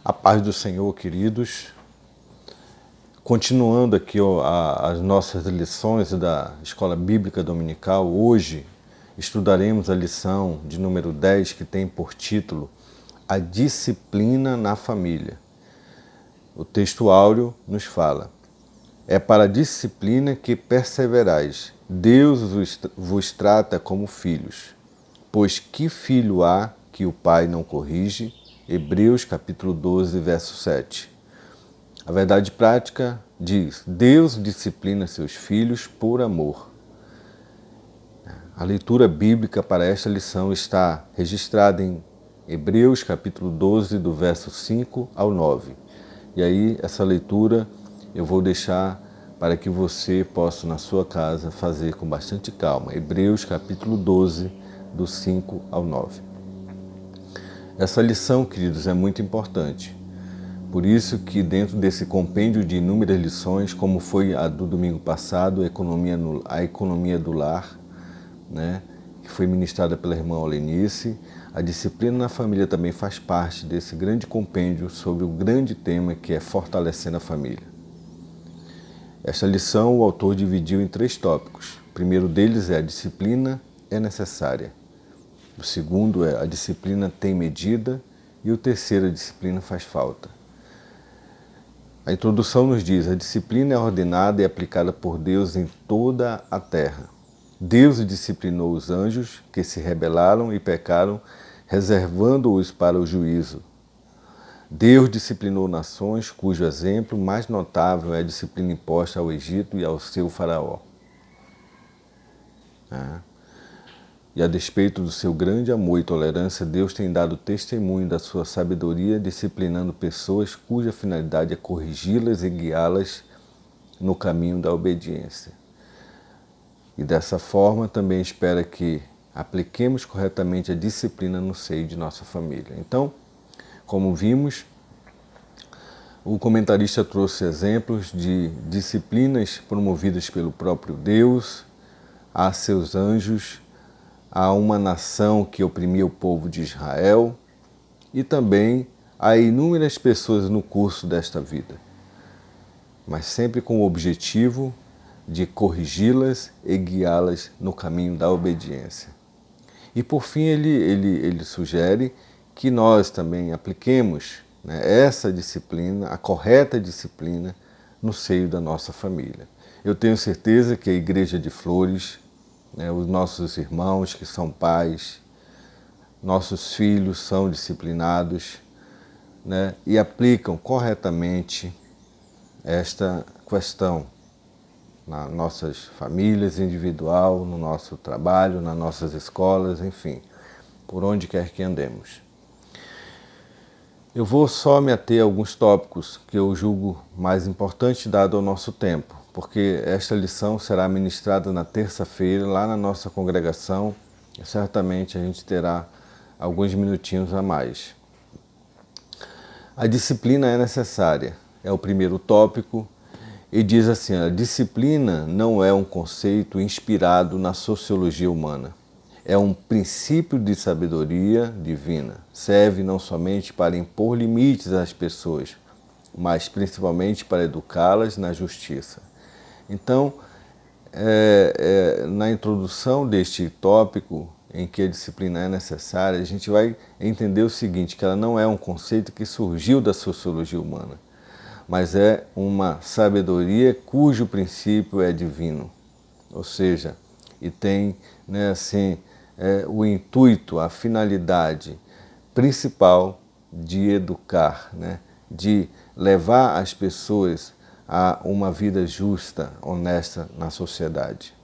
A paz do Senhor, queridos. Continuando aqui as nossas lições da Escola Bíblica Dominical, hoje estudaremos a lição de número 10, que tem por título A Disciplina na Família. O texto áureo nos fala: é para a disciplina que perseverais. Deus vos trata como filhos. Pois que filho há que o pai não corrige? Hebreus capítulo 12, verso 7. A verdade prática diz: Deus disciplina seus filhos por amor. A leitura bíblica para esta lição está registrada em Hebreus capítulo 12, do verso 5 ao 9. E aí, essa leitura eu vou deixar para que você possa, na sua casa, fazer com bastante calma. Hebreus capítulo 12, do 5 ao 9. Essa lição, queridos, é muito importante. Por isso que dentro desse compêndio de inúmeras lições, como foi a do domingo passado, a economia do lar, né, que foi ministrada pela irmã Olenice, a disciplina na família também faz parte desse grande compêndio sobre o grande tema que é fortalecendo a família. Esta lição o autor dividiu em 3 tópicos. O primeiro deles é a disciplina é necessária. O segundo é a disciplina tem medida e o terceiro, a disciplina faz falta. A introdução nos diz: a disciplina é ordenada e aplicada por Deus em toda a terra. Deus disciplinou os anjos que se rebelaram e pecaram, reservando-os para o juízo. Deus disciplinou nações cujo exemplo mais notável é a disciplina imposta ao Egito e ao seu faraó. E a despeito do seu grande amor e tolerância, Deus tem dado testemunho da sua sabedoria, disciplinando pessoas cuja finalidade é corrigi-las e guiá-las no caminho da obediência. E dessa forma também espera que apliquemos corretamente a disciplina no seio de nossa família. Então, como vimos, o comentarista trouxe exemplos de disciplinas promovidas pelo próprio Deus a seus anjos, a uma nação que oprimia o povo de Israel e também a inúmeras pessoas no curso desta vida, mas sempre com o objetivo de corrigi-las e guiá-las no caminho da obediência. E por fim ele sugere que nós também apliquemos, né, essa disciplina, a correta disciplina, no seio da nossa família. Eu tenho certeza que a Igreja de Flores, os nossos irmãos que são pais, nossos filhos são disciplinados, né, e aplicam corretamente esta questão nas nossas famílias, individual, no nosso trabalho, nas nossas escolas, enfim, por onde quer que andemos. Eu vou só me ater a alguns tópicos que eu julgo mais importantes dado ao nosso tempo, porque esta lição será ministrada na terça-feira lá na nossa congregação e certamente a gente terá alguns minutinhos a mais. A disciplina é necessária, é o primeiro tópico, e diz assim: a disciplina não é um conceito inspirado na sociologia humana. É um princípio de sabedoria divina. Serve não somente para impor limites às pessoas, mas principalmente para educá-las na justiça. Então, na introdução deste tópico, em que a disciplina é necessária, a gente vai entender o seguinte, que ela não é um conceito que surgiu da sociologia humana, mas é uma sabedoria cujo princípio é divino. Ou seja, e tem, o intuito, a finalidade principal de educar, de levar as pessoas a uma vida justa, honesta na sociedade.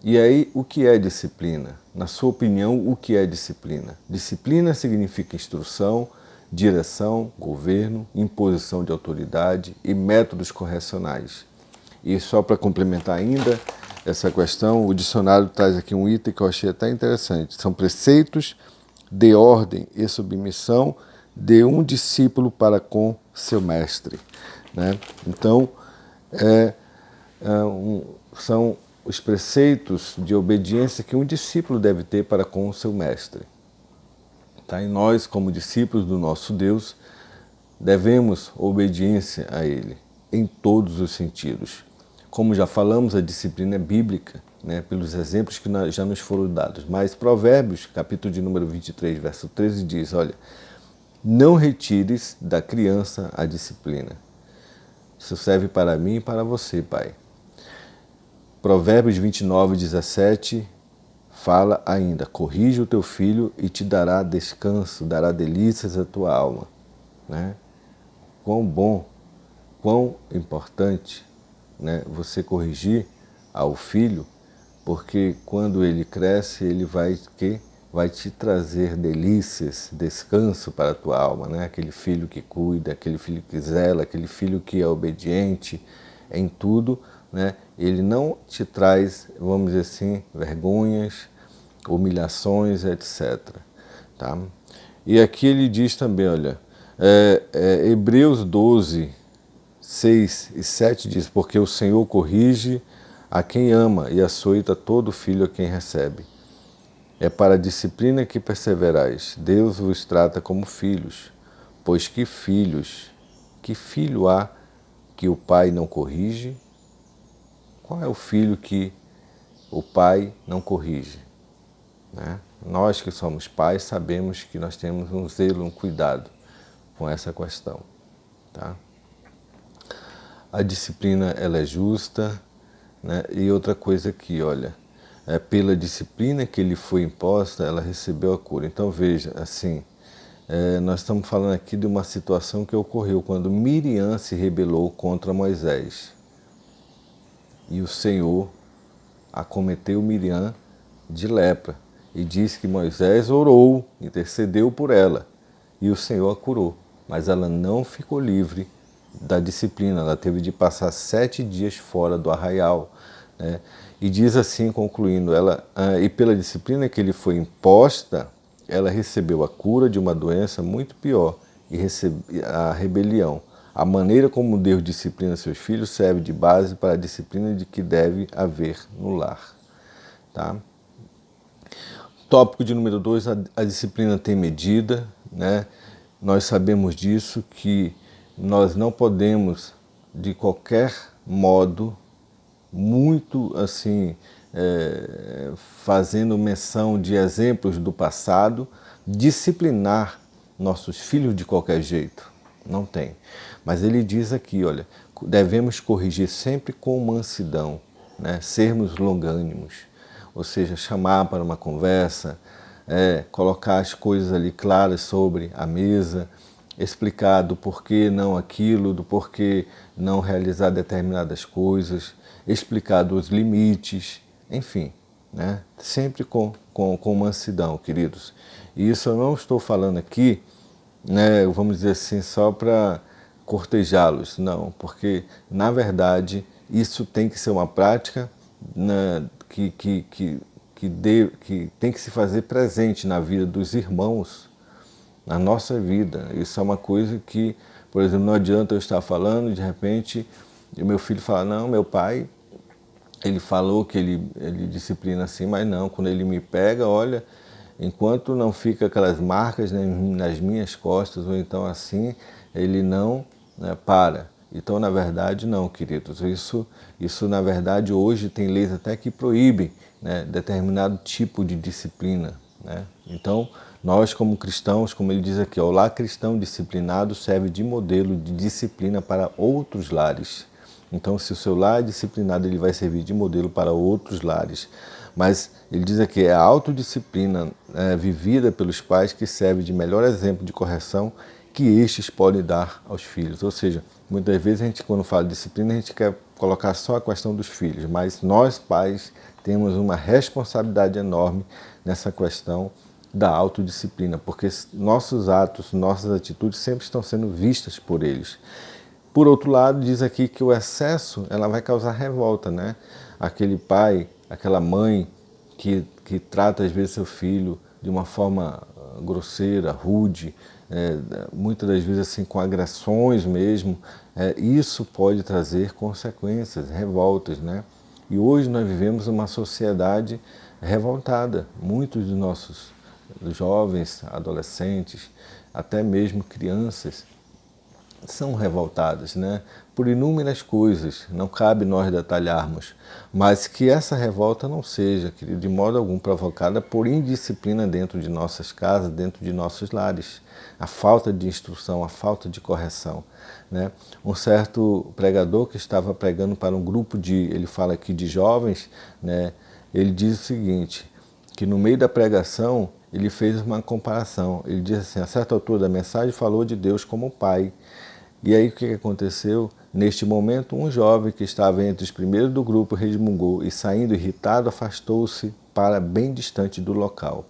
E aí, o que é disciplina? Na sua opinião, o que é disciplina? Disciplina significa instrução, direção, governo, imposição de autoridade e métodos correcionais. E só para complementar ainda essa questão, o dicionário traz aqui um item que eu achei até interessante. São preceitos de ordem e submissão de um discípulo para com seu mestre. Então, são os preceitos de obediência que um discípulo deve ter para com o seu mestre. E nós, como discípulos do nosso Deus, devemos obediência a ele, em todos os sentidos. Como já falamos, a disciplina é bíblica, né, pelos exemplos que já nos foram dados. Mas Provérbios, capítulo de número 23, verso 13, diz, olha, não retires da criança a disciplina. Isso serve para mim e para você, pai. Provérbios 29, 17, fala ainda, corrige o teu filho e te dará descanso, dará delícias à tua alma. Né? Quão bom, quão importante, né, você corrigir ao filho, porque quando ele cresce, ele vai te trazer delícias, descanso para a tua alma, né? Aquele filho que cuida, aquele filho que zela, aquele filho que é obediente em tudo, né? Ele não te traz, vamos dizer assim, vergonhas, humilhações, etc. Tá? E aqui ele diz também, olha, Hebreus 12, 6 e 7 diz, porque o Senhor corrige a quem ama e açoita todo filho a quem recebe. É para a disciplina que perseverais. Deus vos trata como filhos, pois que filho há que o pai não corrige? Qual é o filho que o pai não corrige? Né? Nós que somos pais sabemos que nós temos um zelo, um cuidado com essa questão. Tá? A disciplina ela é justa, né? E outra coisa aqui, olha, pela disciplina que lhe foi imposta, ela recebeu a cura. Então veja, assim, nós estamos falando aqui de uma situação que ocorreu quando Miriam se rebelou contra Moisés. E o Senhor acometeu Miriam de lepra e diz que Moisés orou, intercedeu por ela e o Senhor a curou. Mas ela não ficou livre da disciplina, ela teve de passar 7 dias fora do arraial. Né? E diz assim, concluindo, e pela disciplina que lhe foi imposta, ela recebeu a cura de uma doença muito pior, e a rebelião. A maneira como Deus disciplina seus filhos serve de base para a disciplina de que deve haver no lar. Tá? Tópico de número 2, a disciplina tem medida, né? Nós sabemos disso, que nós não podemos, de qualquer modo, muito assim, fazendo menção de exemplos do passado, disciplinar nossos filhos de qualquer jeito. Não tem. Mas ele diz aqui, olha, devemos corrigir sempre com mansidão, né? Sermos longânimos, ou seja, chamar para uma conversa, colocar as coisas ali claras sobre a mesa, explicar do porquê não aquilo, do porquê não realizar determinadas coisas, explicar dos limites, enfim, né? Sempre com mansidão, queridos. E isso eu não estou falando aqui, né, vamos dizer assim, só para cortejá-los, não, porque na verdade isso tem que ser uma prática, né, que tem que se fazer presente na vida dos irmãos, na nossa vida. Isso é uma coisa que, por exemplo, não adianta eu estar falando e de repente o meu filho fala, não, meu pai, ele falou que ele disciplina assim, mas não, quando ele me pega, olha, enquanto não fica aquelas marcas, né, nas minhas costas, ou então assim, ele não, né, para. Então, na verdade, não, queridos. Isso na verdade, hoje tem leis até que proíbem, né, determinado tipo de disciplina. Né? Então, nós como cristãos, como ele diz aqui, o lar cristão disciplinado serve de modelo de disciplina para outros lares. Então, se o seu lar é disciplinado, ele vai servir de modelo para outros lares. Mas ele diz aqui, é a autodisciplina vivida pelos pais que serve de melhor exemplo de correção que estes podem dar aos filhos. Ou seja, muitas vezes a gente, quando fala de disciplina, a gente quer colocar só a questão dos filhos, mas nós, pais, temos uma responsabilidade enorme nessa questão da autodisciplina, porque nossos atos, nossas atitudes sempre estão sendo vistas por eles. Por outro lado, diz aqui que o excesso ela vai causar revolta, né? Aquele pai, aquela mãe que trata às vezes seu filho de uma forma grosseira, rude, muitas das vezes assim com agressões mesmo, isso pode trazer consequências, revoltas, né? E hoje nós vivemos uma sociedade revoltada. Muitos dos nossos jovens, adolescentes, até mesmo crianças, são revoltadas, né? Por inúmeras coisas, não cabe nós detalharmos, mas que essa revolta não seja, querido, de modo algum provocada por indisciplina dentro de nossas casas, dentro de nossos lares, a falta de instrução, a falta de correção, né? Um certo pregador que estava pregando para um grupo ele fala aqui de jovens, né? Ele diz o seguinte, que no meio da pregação ele fez uma comparação, ele diz assim, a certa altura da mensagem falou de Deus como Pai. E aí o que aconteceu? Neste momento, um jovem que estava entre os primeiros do grupo resmungou e, saindo irritado, afastou-se para bem distante do local.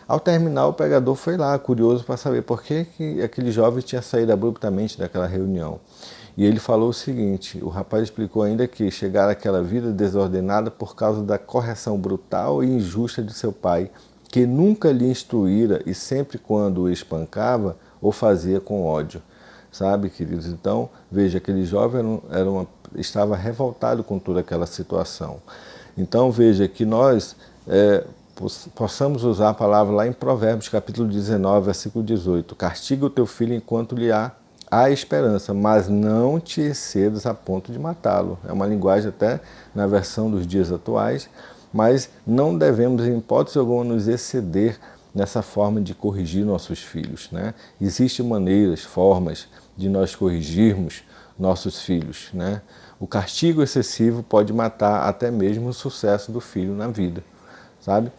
Ao terminar, o pregador foi lá, curioso para saber por que aquele jovem tinha saído abruptamente daquela reunião. E ele falou o seguinte, o rapaz explicou ainda que chegara àquela vida desordenada por causa da correção brutal e injusta de seu pai, que nunca lhe instruíra e sempre quando o espancava, o fazia com ódio. Sabe, queridos? Então, veja, aquele jovem estava revoltado com toda aquela situação. Então, veja que nós possamos usar a palavra lá em Provérbios, capítulo 19, versículo 18. Castiga o teu filho enquanto lhe há esperança, mas não te excedas a ponto de matá-lo. É uma linguagem até na versão dos dias atuais, mas não devemos, em hipótese alguma, nos exceder nessa forma de corrigir nossos filhos, né? Existem maneiras, formas de nós corrigirmos nossos filhos, né? O castigo excessivo pode matar até mesmo o sucesso do filho na vida, sabe?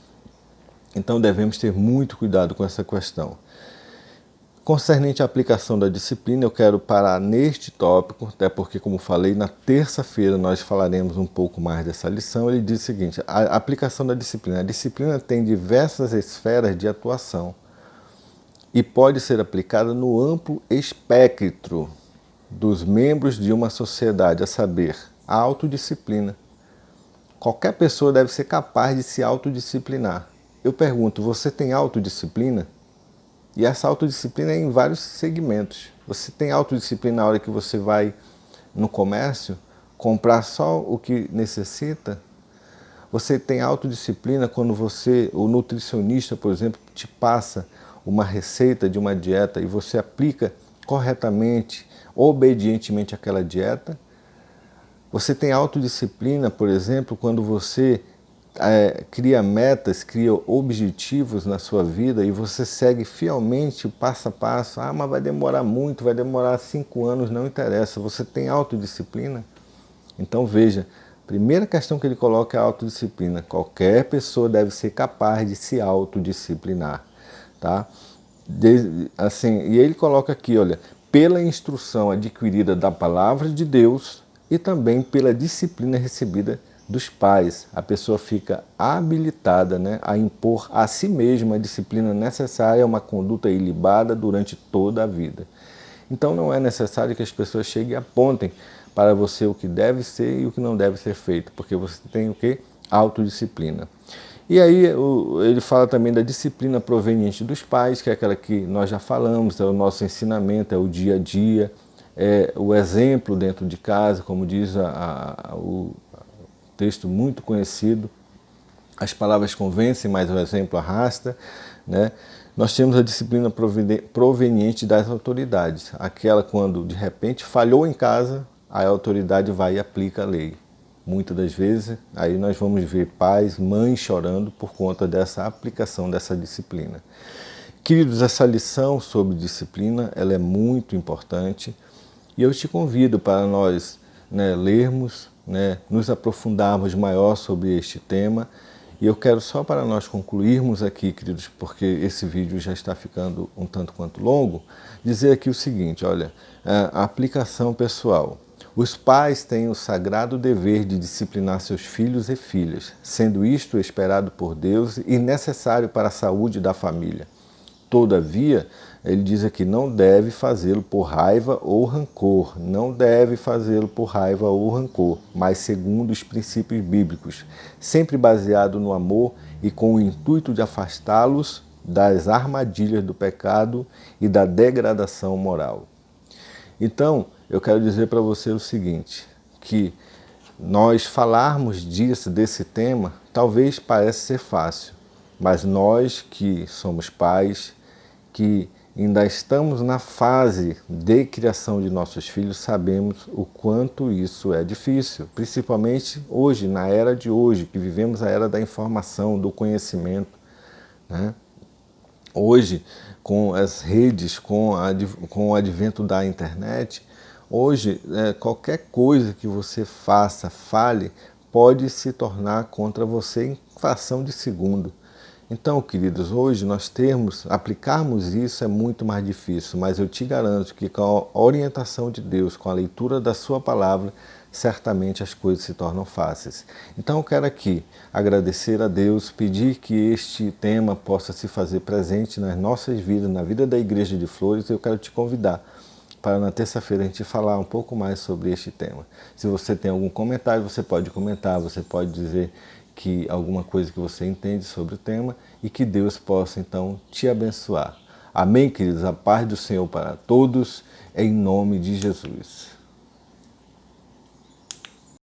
Então devemos ter muito cuidado com essa questão. Concernente à aplicação da disciplina, eu quero parar neste tópico, até porque, como falei, na terça-feira nós falaremos um pouco mais dessa lição. Ele diz o seguinte, a aplicação da disciplina. A disciplina tem diversas esferas de atuação e pode ser aplicada no amplo espectro dos membros de uma sociedade, a saber, a autodisciplina. Qualquer pessoa deve ser capaz de se autodisciplinar. Eu pergunto, você tem autodisciplina? E essa autodisciplina é em vários segmentos. Você tem autodisciplina na hora que você vai no comércio comprar só o que necessita? Você tem autodisciplina quando o nutricionista, por exemplo, te passa uma receita de uma dieta e você aplica corretamente, obedientemente aquela dieta? Você tem autodisciplina, por exemplo, quando você cria metas, cria objetivos na sua vida e você segue fielmente o passo a passo. Ah, mas vai demorar muito, vai demorar 5 anos, não interessa. Você tem autodisciplina? Então veja, a primeira questão que ele coloca é a autodisciplina. Qualquer pessoa deve ser capaz de se autodisciplinar, tá? E ele coloca aqui, olha, pela instrução adquirida da palavra de Deus e também pela disciplina recebida dos pais, a pessoa fica habilitada, né, a impor a si mesma a disciplina necessária a uma conduta ilibada durante toda a vida. Então não é necessário que as pessoas cheguem e apontem para você o que deve ser e o que não deve ser feito, porque você tem o que? Autodisciplina. E aí ele fala também da disciplina proveniente dos pais, que é aquela que nós já falamos, é o nosso ensinamento, é o dia a dia, é o exemplo dentro de casa, como diz o texto muito conhecido, as palavras convencem, mas o exemplo arrasta, né? Nós temos a disciplina proveniente das autoridades, aquela quando de repente falhou em casa, a autoridade vai e aplica a lei. Muitas das vezes, aí nós vamos ver pais, mães chorando por conta dessa aplicação dessa disciplina. Queridos, essa lição sobre disciplina, ela é muito importante e eu te convido para nós, né, lermos, né, nos aprofundarmos maior sobre este tema. E eu quero só para nós concluirmos aqui, queridos, porque esse vídeo já está ficando um tanto quanto longo, dizer aqui o seguinte, olha, a aplicação pessoal. Os pais têm o sagrado dever de disciplinar seus filhos e filhas, sendo isto esperado por Deus e necessário para a saúde da família. Todavia, ele diz aqui, não deve fazê-lo por raiva ou rancor, não deve fazê-lo por raiva ou rancor, mas segundo os princípios bíblicos, sempre baseado no amor e com o intuito de afastá-los das armadilhas do pecado e da degradação moral. Então, eu quero dizer para você o seguinte, que nós falarmos desse tema, talvez pareça ser fácil, mas nós que somos pais, que ainda estamos na fase de criação de nossos filhos, sabemos o quanto isso é difícil, principalmente hoje, na era de hoje, que vivemos a era da informação, do conhecimento, né? Hoje, com as redes, com o advento da internet, hoje qualquer coisa que você faça, fale, pode se tornar contra você em fração de segundo. Então, queridos, hoje nós aplicarmos isso é muito mais difícil, mas eu te garanto que com a orientação de Deus, com a leitura da sua palavra, certamente as coisas se tornam fáceis. Então eu quero aqui agradecer a Deus, pedir que este tema possa se fazer presente nas nossas vidas, na vida da Igreja de Flores. Eu quero te convidar para na terça-feira a gente falar um pouco mais sobre este tema. Se você tem algum comentário, você pode comentar, você pode dizer que alguma coisa que você entende sobre o tema e que Deus possa então te abençoar. Amém, queridos? A paz do Senhor para todos, em nome de Jesus.